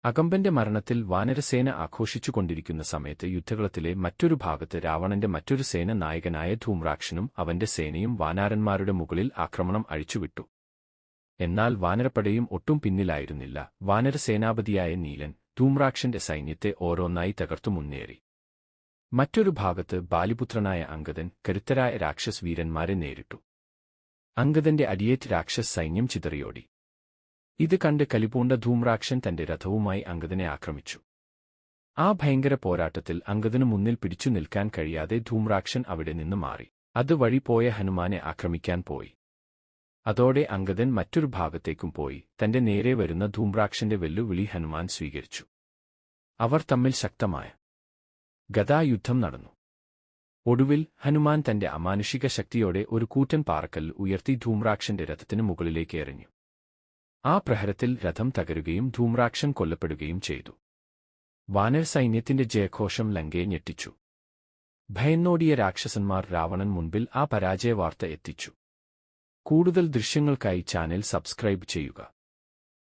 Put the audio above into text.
അകമ്പന്റെ മരണത്തിൽ വാനരസേന ആഘോഷിച്ചുകൊണ്ടിരിക്കുന്ന സമയത്ത് യുദ്ധകളത്തിലെ മറ്റൊരു ഭാഗത്ത് രാവണന്റെ മറ്റൊരു സേന നായകനായ ധൂമ്രാക്ഷനും അവന്റെ സേനയും വാനരന്മാരുടെ മുകളിൽ ആക്രമണം അഴിച്ചുവിട്ടു. എന്നാൽ വാനരപ്പടയും ഒട്ടും പിന്നിലായിരുന്നില്ല. വാനരസേനാപതിയായ നീലൻ ധൂമ്രാക്ഷന്റെ സൈന്യത്തെ ഓരോന്നായി തകർത്തു മുന്നേറി. മറ്റൊരു ഭാഗത്ത് ബാലിപുത്രനായ അംഗദൻ കരുത്തരായ രാക്ഷസ് വീരന്മാരെ നേരിട്ടു. അംഗദന്റെ അടിയേറ്റ് രാക്ഷസ് സൈന്യം ചിതറിയോടി. ഇത് കണ്ട് കലിപൂണ്ട ധൂമ്രാക്ഷൻ തന്റെ രഥവുമായി അംഗദനെ ആക്രമിച്ചു. ആ ഭയങ്കര പോരാട്ടത്തിൽ അംഗദനു മുന്നിൽ പിടിച്ചു നിൽക്കാൻ കഴിയാതെ ധൂമ്രാക്ഷൻ അവിടെ നിന്ന് മാറി. അതുവഴി പോയ ഹനുമാനെ ആക്രമിക്കാൻ പോയി. അതോടെ അംഗദൻ മറ്റൊരു ഭാഗത്തേക്കും പോയി. തന്റെ നേരെ വരുന്ന ധൂമ്രാക്ഷന്റെ വെല്ലുവിളി ഹനുമാൻ സ്വീകരിച്ചു. അവർ തമ്മിൽ ശക്തമായ ഗദായുദ്ധം നടന്നു. ഒടുവിൽ ഹനുമാൻ തന്റെ അമാനുഷിക ശക്തിയോടെ ഒരു കൂറ്റൻ പാറക്കല്ല് ഉയർത്തി ധൂമ്രാക്ഷന്റെ രഥത്തിനു മുകളിലേക്ക് എറിഞ്ഞു. ആ പ്രഹരത്തിൽ രഥം തകരുകയും ധൂമ്രാക്ഷൻ കൊല്ലപ്പെടുകയും ചെയ്തു. വാനര സൈന്യത്തിന്റെ ജയഘോഷം ലങ്കയെ ഞെട്ടിച്ചു. ഭയന്നോടിയ രാക്ഷസന്മാർ രാവണൻ മുൻപിൽ ആ പരാജയവാർത്ത എത്തിച്ചു. കൂടുതൽ ദൃശ്യങ്ങൾക്കായി ചാനൽ സബ്സ്ക്രൈബ് ചെയ്യുക.